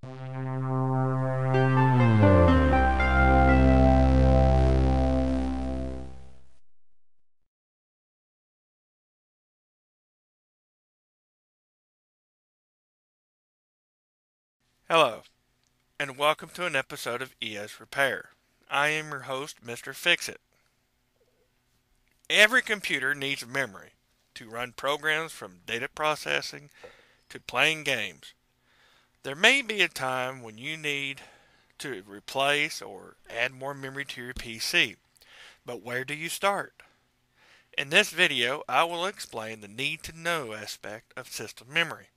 Hello, and welcome to an episode of ES Repair. I am your host, Mr. Fix-It. Every computer needs memory to run programs from data processing to playing games. There may be a time when you need to replace or add more memory to your PC, but where do you start? In this video, I will explain the need-to-know aspect of system memory.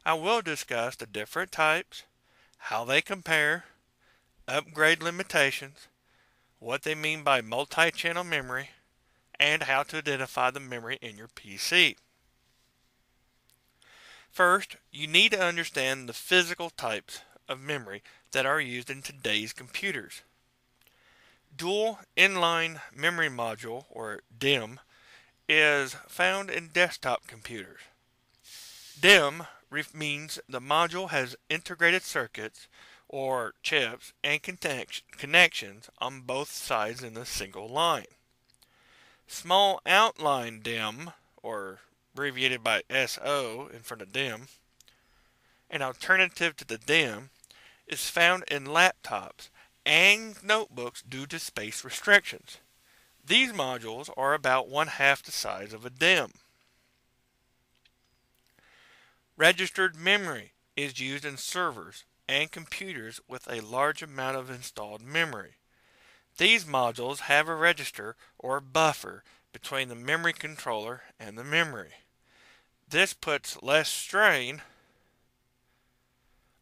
I will discuss the different types, how they compare, upgrade limitations, what they mean by multi-channel memory, and how to identify the memory in your PC. First, you need to understand the physical types of memory that are used in today's computers. Dual Inline Memory Module, or DIMM, is found in desktop computers. DIMM means the module has integrated circuits or chips and connections on both sides in a single line. Small outline DIMM, or abbreviated by SO in front of DIMM, an alternative to the DIMM, is found in laptops and notebooks due to space restrictions. These modules are about 1/2 the size of a DIMM. Registered memory is used in servers and computers with a large amount of installed memory. These modules have a register or buffer between the memory controller and the memory. This puts less strain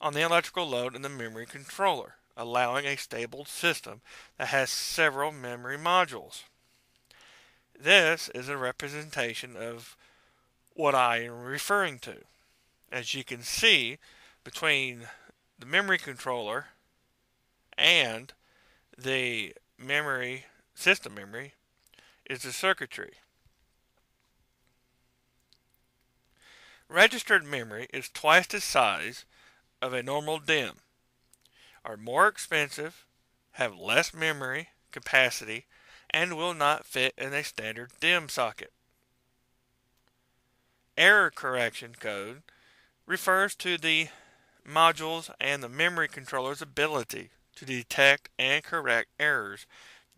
on the electrical load in the memory controller, allowing a stable system that has several memory modules. This is a representation of what I am referring to. As you can see, between the memory controller and the system memory is the circuitry. Registered memory is twice the size of a normal DIMM, are more expensive, have less memory capacity, and will not fit in a standard DIMM socket. Error correction code refers to the modules and the memory controller's ability to detect and correct errors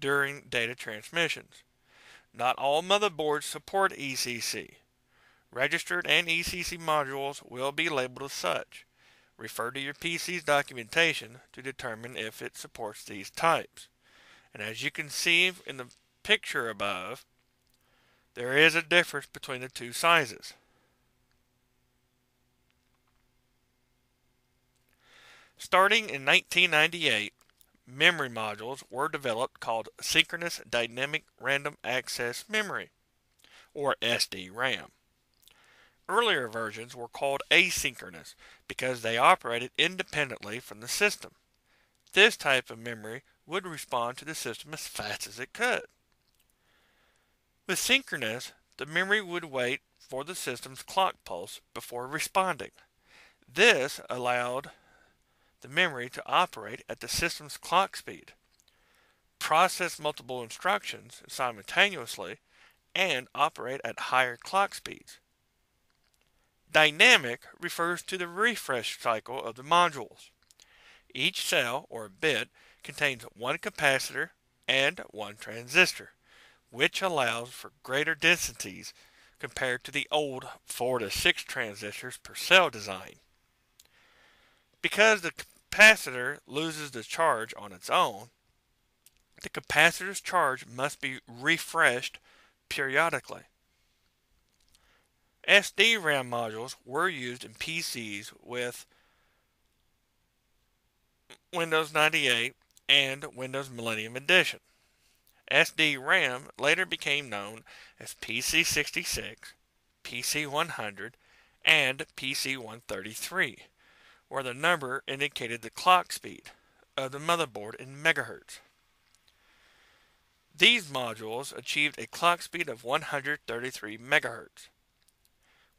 during data transmissions. Not all motherboards support ECC. Registered and ECC modules will be labeled as such. Refer to your PC's documentation to determine if it supports these types. And as you can see in the picture above, there is a difference between the two sizes. Starting in 1998, memory modules were developed called Synchronous Dynamic Random Access Memory, or SDRAM. Earlier versions were called asynchronous because they operated independently from the system. This type of memory would respond to the system as fast as it could. With synchronous, the memory would wait for the system's clock pulse before responding. This allowed the memory to operate at the system's clock speed, process multiple instructions simultaneously, and operate at higher clock speeds. Dynamic refers to the refresh cycle of the modules. Each cell or bit contains one capacitor and one transistor, which allows for greater densities compared to the old 4 to 6 transistors per cell design. Because the capacitor loses the charge on its own, the capacitor's charge must be refreshed periodically. SDRAM modules were used in PCs with Windows 98 and Windows Millennium Edition. SDRAM later became known as PC66, PC100, and PC133, where the number indicated the clock speed of the motherboard in megahertz. These modules achieved a clock speed of 133 megahertz,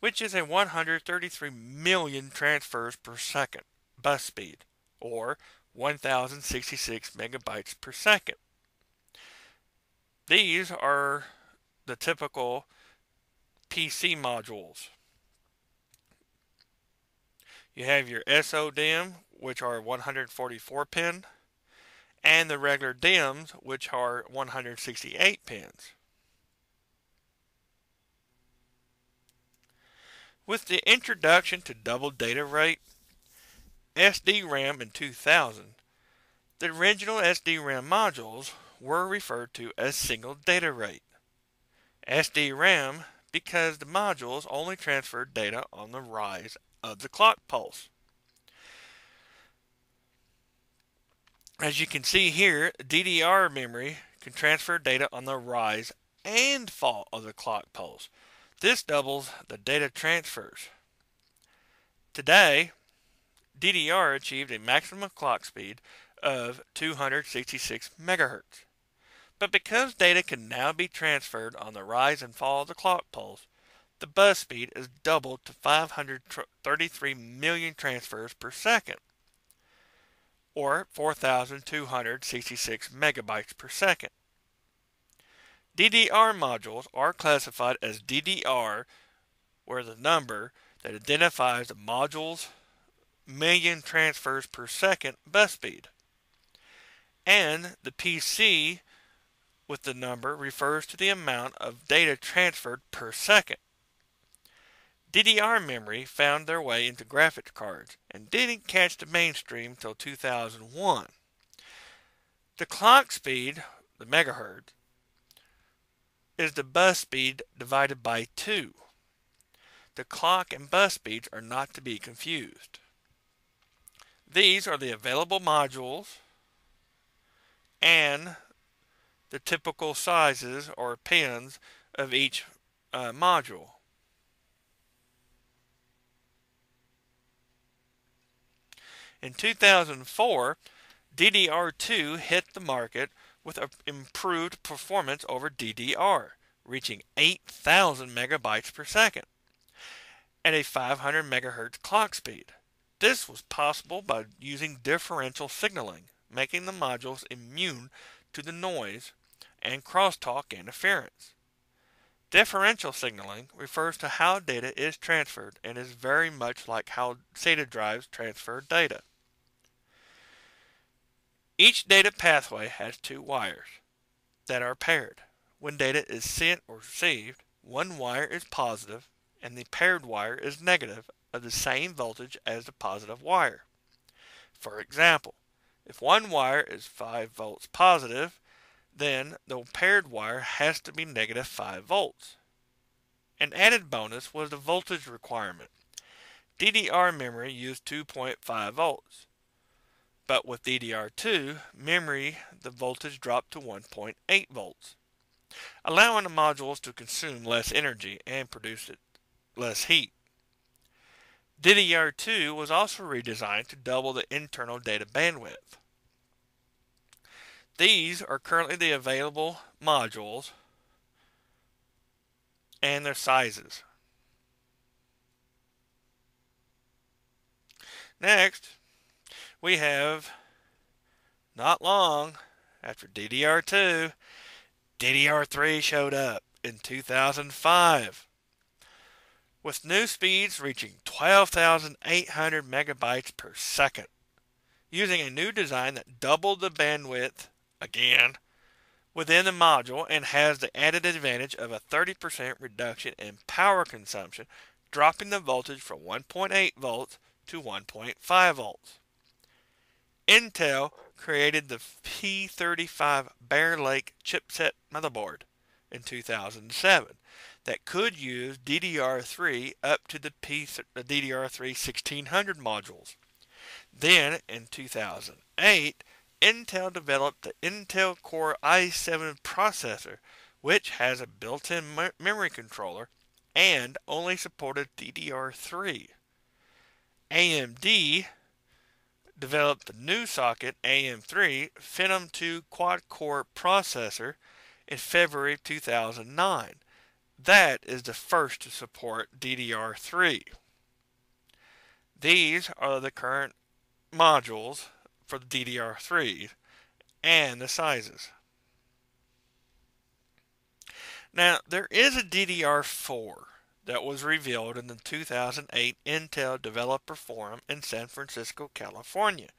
which is a 133 million transfers per second. bus speed, or 1066 megabytes per second. These are the typical PC modules. You have your SO-DIMM, which are 144 pin, and the regular DIMMs, which are 168 pins. With the introduction to double data rate, SDRAM in 2000, the original SDRAM modules were referred to as single data rate. SDRAM because the modules only transferred data on the rise of the clock pulse. As you can see here, DDR memory can transfer data on the rise and fall of the clock pulse. This doubles the data transfers. Today, DDR achieved a maximum clock speed of 266 MHz. But because data can now be transferred on the rise and fall of the clock pulse, the bus speed is doubled to 533 million transfers per second, or 4,266 megabytes per second. DDR modules are classified as DDR, where the number that identifies the module's million transfers per second bus speed, and the PC with the number refers to the amount of data transferred per second. DDR memory found their way into graphics cards and didn't catch the mainstream until 2001. The clock speed, the megahertz, is the bus speed divided by 2. The clock and bus speeds are not to be confused. These are the available modules and the typical sizes or pins of each module. In 2004, DDR2 hit the market with improved performance over DDR, reaching 8,000 megabytes per second at a 500 megahertz clock speed. This was possible by using differential signaling, making the modules immune to the noise and crosstalk interference. Differential signaling refers to how data is transferred and is very much like how SATA drives transfer data. Each data pathway has 2 wires that are paired. When data is sent or received, one wire is positive and the paired wire is negative of the same voltage as the positive wire. For example, if one wire is 5 volts positive, then the paired wire has to be negative 5 volts. An added bonus was the voltage requirement. DDR memory used 2.5 volts. But with DDR2 memory, the voltage dropped to 1.8 volts, allowing the modules to consume less energy and produce less heat. DDR2 was also redesigned to double the internal data bandwidth. These are currently the available modules and their sizes. Next, we have, not long after DDR2, DDR3 showed up in 2005, with new speeds reaching 12,800 megabytes per second, using a new design that doubled the bandwidth, again, within the module and has the added advantage of a 30% reduction in power consumption, dropping the voltage from 1.8 volts to 1.5 volts. Intel created the P35 Bear Lake chipset motherboard in 2007 that could use DDR3 up to the DDR3 1600 modules. Then, in 2008, Intel developed the Intel Core i7 processor, which has a built-in memory controller and only supported DDR3. AMD developed the new socket AM3 Phenom 2 quad-core processor in February 2009. That is the first to support DDR3. These are the current modules for the DDR3 and the sizes. Now, there is a DDR4 that was revealed in the 2008 Intel Developer Forum in San Francisco, California,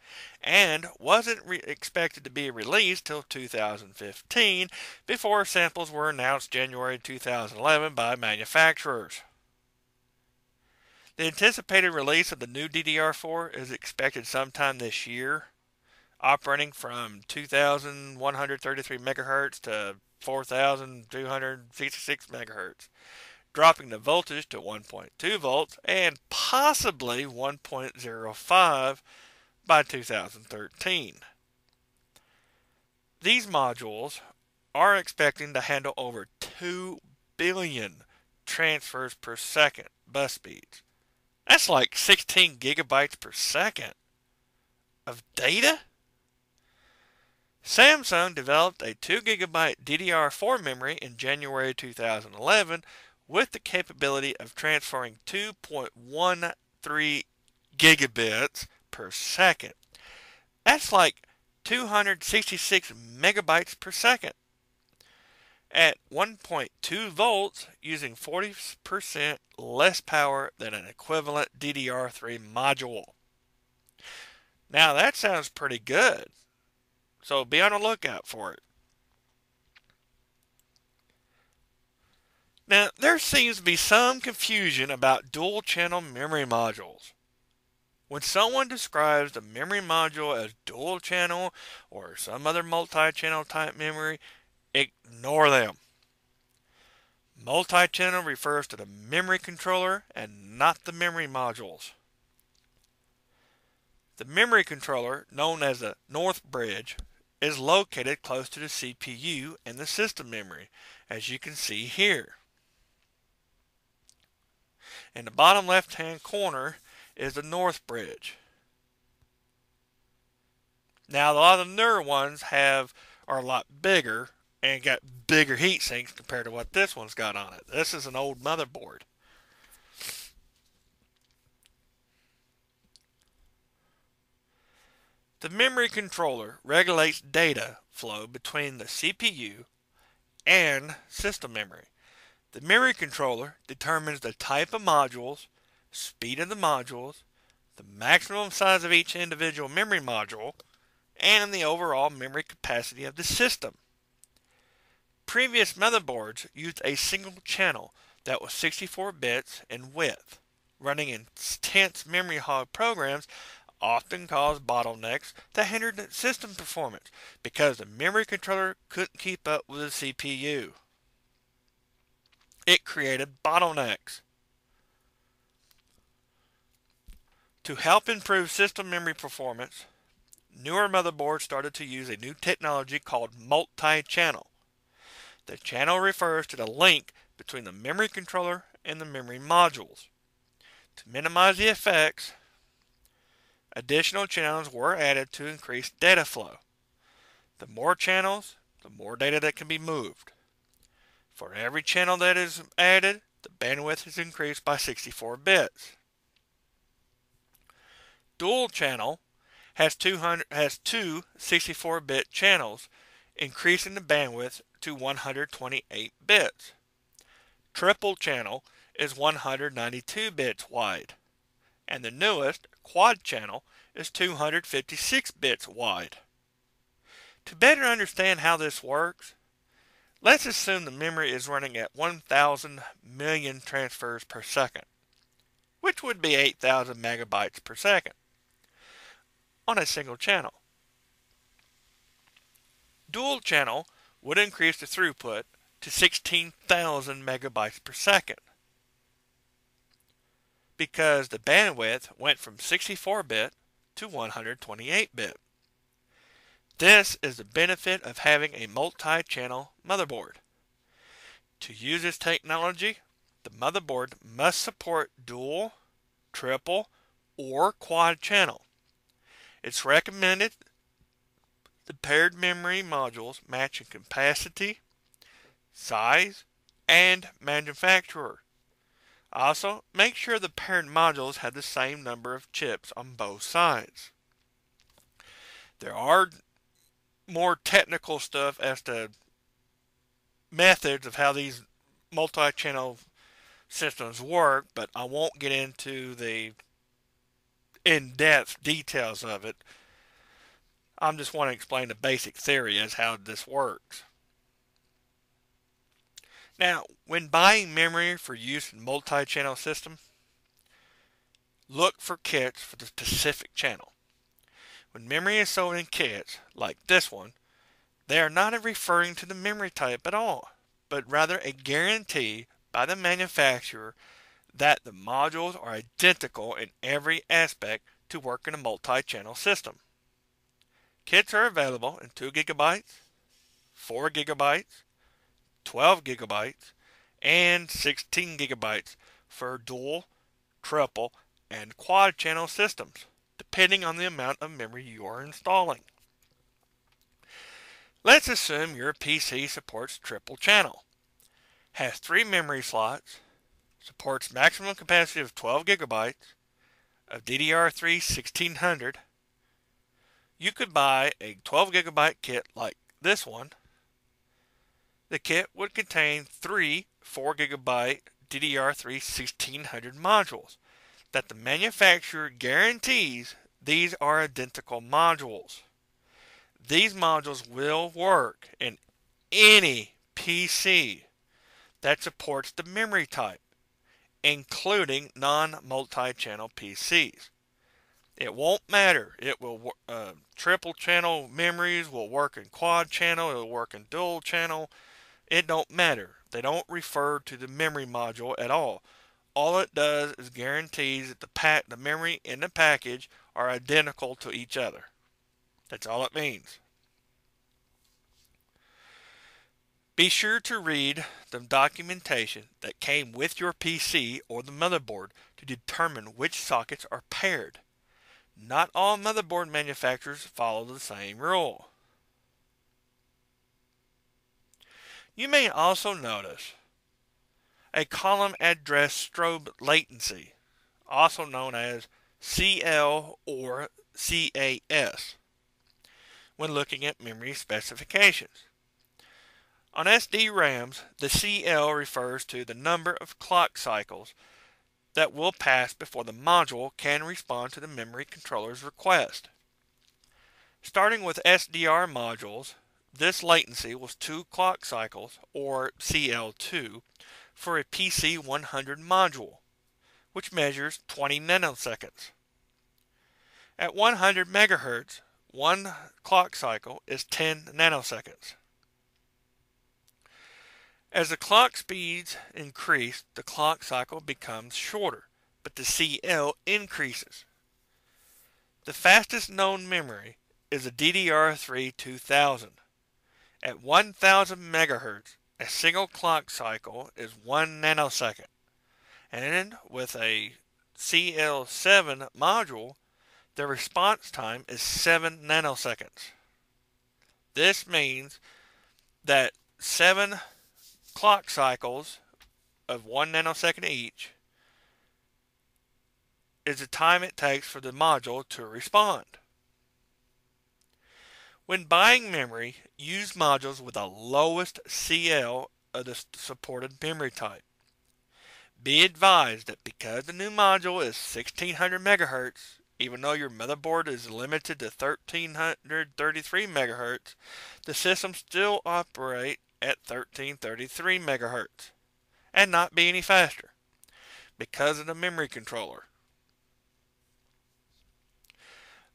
and wasn't expected to be released till 2015 before samples were announced January 2011 by manufacturers. The anticipated release of the new DDR4 is expected sometime this year, operating from 2,133 MHz to 4,266 MHz, dropping the voltage to 1.2 volts and possibly 1.05 by 2013. These modules are expecting to handle over 2 billion transfers per second bus speeds. That's like 16 gigabytes per second of data? Samsung developed a 2 gigabyte DDR4 memory in January 2011 with the capability of transferring 2.13 gigabits per second. That's like 266 megabytes per second. At 1.2 volts, using 40% less power than an equivalent DDR3 module. Now that sounds pretty good, so be on the lookout for it. Now, there seems to be some confusion about dual-channel memory modules. When someone describes a memory module as dual-channel or some other multi-channel type memory, ignore them. Multi-channel refers to the memory controller and not the memory modules. The memory controller, known as the North Bridge, is located close to the CPU and the system memory, as you can see here. In the bottom left-hand corner is the North Bridge. Now, a lot of the newer ones are a lot bigger and got bigger heat sinks compared to what this one's got on it. This is an old motherboard. The memory controller regulates data flow between the CPU and system memory. The memory controller determines the type of modules, speed of the modules, the maximum size of each individual memory module, and the overall memory capacity of the system. Previous motherboards used a single channel that was 64 bits in width. Running intense memory hog programs often caused bottlenecks that hindered system performance because the memory controller couldn't keep up with the CPU. It created bottlenecks. To help improve system memory performance, newer motherboards started to use a new technology called multi-channel. The channel refers to the link between the memory controller and the memory modules. To minimize the effects, additional channels were added to increase data flow. The more channels, the more data that can be moved. For every channel that is added, the bandwidth is increased by 64 bits. Dual channel has two 64-bit channels, increasing the bandwidth to 128 bits. Triple channel is 192 bits wide, and the newest quad channel is 256 bits wide. To better understand how this works, let's assume the memory is running at 1,000 million transfers per second, which would be 8,000 megabytes per second, on a single channel. Dual channel would increase the throughput to 16,000 megabytes per second, because the bandwidth went from 64-bit to 128-bit. This is the benefit of having a multi-channel motherboard. To use this technology, the motherboard must support dual, triple, or quad channel. It's recommended the paired memory modules match in capacity, size, and manufacturer. Also, make sure the paired modules have the same number of chips on both sides. There are more technical stuff as to methods of how these multi-channel systems work, but I won't get into the in-depth details of it. I just want to explain the basic theory as how this works. Now, when buying memory for use in multi-channel systems, look for kits for the specific channel. When memory is sold in kits, like this one, they are not referring to the memory type at all, but rather a guarantee by the manufacturer that the modules are identical in every aspect to work in a multi-channel system. Kits are available in 2 gigabytes, 4 gigabytes, 12 gigabytes, and 16 gigabytes for dual, triple, and quad channel systems, depending on the amount of memory you are installing. Let's assume your PC supports triple channel, has 3 memory slots, supports maximum capacity of 12 gigabytes of DDR3 1600. You could buy a 12 gigabyte kit like this one. The kit would contain 3 4 gigabyte DDR3 1600 modules that the manufacturer guarantees these are identical modules. These modules will work in any PC that supports the memory type, including non-multi-channel PCs. It won't matter. It will triple channel memories will work in quad channel, it will work in dual channel. It don't matter. They don't refer to the memory module at all. All it does is guarantees that the memory in the package are identical to each other. That's all it means. Be sure to read the documentation that came with your PC or the motherboard to determine which sockets are paired. Not all motherboard manufacturers follow the same rule. You may also notice a column address strobe latency, also known as CL or CAS, when looking at memory specifications. On SDRAMs, the CL refers to the number of clock cycles that will pass before the module can respond to the memory controller's request. Starting with SDR modules, this latency was 2 clock cycles, or CL2, for a PC 100 module, which measures 20 nanoseconds. At 100 MHz, 1 clock cycle is 10 nanoseconds. As the clock speeds increase, the clock cycle becomes shorter, but the CL increases. The fastest known memory is a DDR3 2000. At 1000 MHz, a single clock cycle is 1 nanosecond, and with a CL7 module, the response time is 7 nanoseconds. This means that 7 clock cycles of 1 nanosecond each is the time it takes for the module to respond. When buying memory, use modules with the lowest CL of the supported memory type. Be advised that because the new module is 1600 MHz, even though your motherboard is limited to 1333 MHz, the system still operates at 1333 MHz and not be any faster because of the memory controller.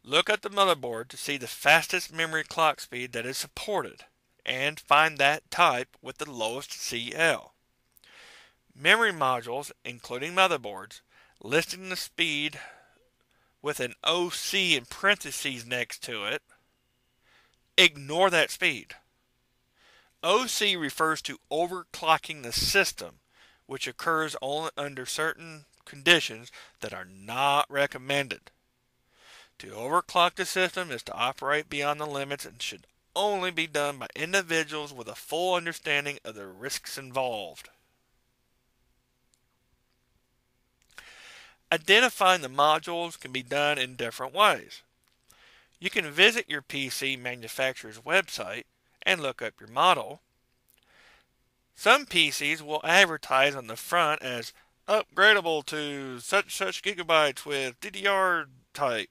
Look at the motherboard to see the fastest memory clock speed that is supported and find that type with the lowest CL. Memory modules, including motherboards, listing the speed with an OC in parentheses next to it, ignore that speed. OC refers to overclocking the system, which occurs only under certain conditions that are not recommended. To overclock the system is to operate beyond the limits and should only be done by individuals with a full understanding of the risks involved. Identifying the modules can be done in different ways. You can visit your PC manufacturer's website and look up your model. Some PCs will advertise on the front as upgradable to such gigabytes with DDR type.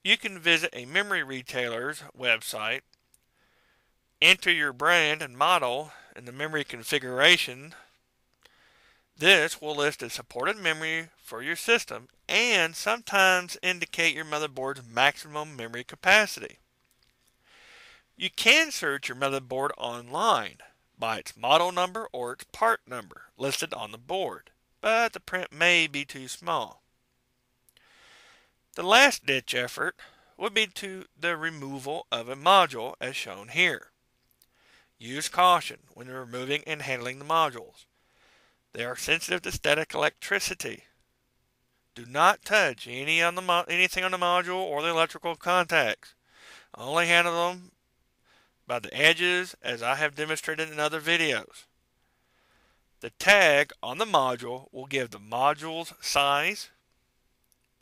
You can visit a memory retailer's website, enter your brand and model in the memory configuration. This will list the supported memory for your system and sometimes indicate your motherboard's maximum memory capacity. You can search your motherboard online by its model number or its part number listed on the board, but the print may be too small. The last ditch effort would be to the removal of a module as shown here. Use caution when removing and handling the modules. They are sensitive to static electricity. Do not touch anything on the module or the electrical contacts. Only handle them by the edges as I have demonstrated in other videos. The tag on the module will give the module's size,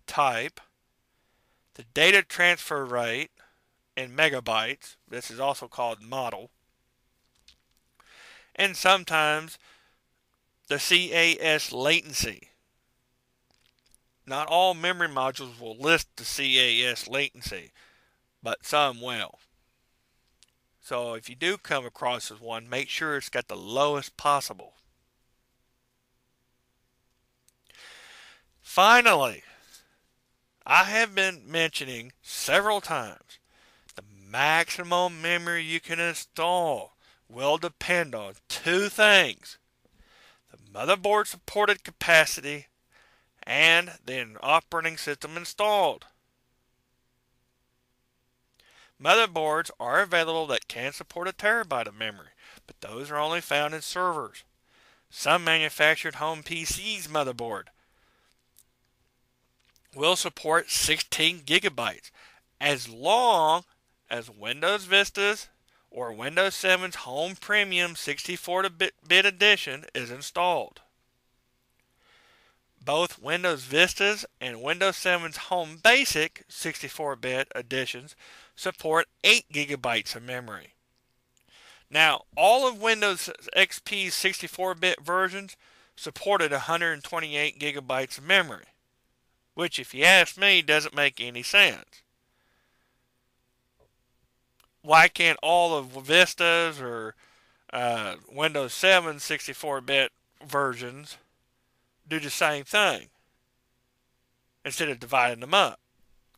type, the data transfer rate in megabytes, this is also called model, and sometimes the CAS latency. Not all memory modules will list the CAS latency, but some will. So if you do come across this one, make sure it's got the lowest possible. Finally, I have been mentioning several times the maximum memory you can install will depend on two things: the motherboard supported capacity and the operating system installed. Motherboards are available that can support a terabyte of memory, but those are only found in servers. Some manufactured home PCs motherboard will support 16 gigabytes as long as Windows Vista's or Windows 7's Home Premium 64-bit edition is installed. Both Windows Vista's and Windows 7's Home Basic 64-bit editions support 8 gigabytes of memory. Now, all of Windows XP's 64-bit versions supported 128 gigabytes of memory, which, if you ask me, doesn't make any sense. Why can't all of Vista's or Windows 7 64-bit versions do the same thing instead of dividing them up?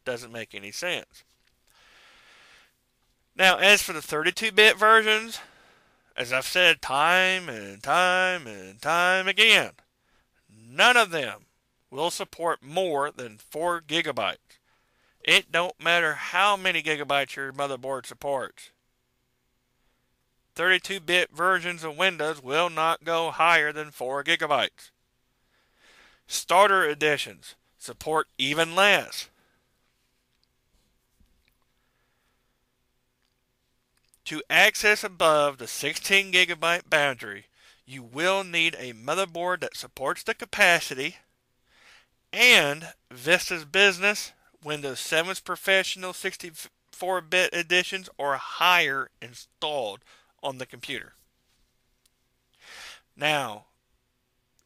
Doesn't make any sense. Now, as for the 32-bit versions, as I've said time and time and time again, none of them will support more than 4 gigabytes. It don't matter how many gigabytes your motherboard supports. 32-bit versions of Windows will not go higher than 4 gigabytes. Starter editions support even less. To access above the 16 gigabyte boundary, you will need a motherboard that supports the capacity and Vista's Business, Windows 7's Professional 64-bit editions or higher installed on the computer. Now,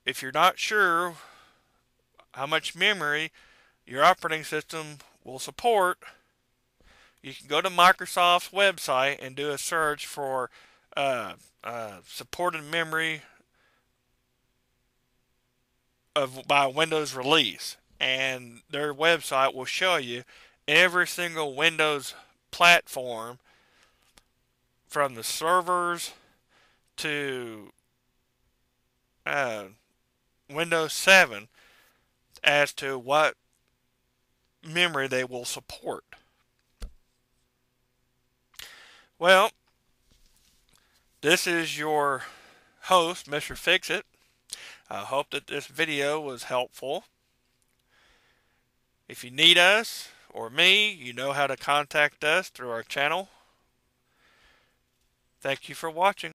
if you're not sure how much memory your operating system will support, you can go to Microsoft's website and do a search for supported memory by Windows release, and their website will show you every single Windows platform from the servers to Windows 7 as to what memory they will support. Well, this is your host, Mr. Fix-It. I hope that this video was helpful. If you need us or me, you know how to contact us through our channel. Thank you for watching.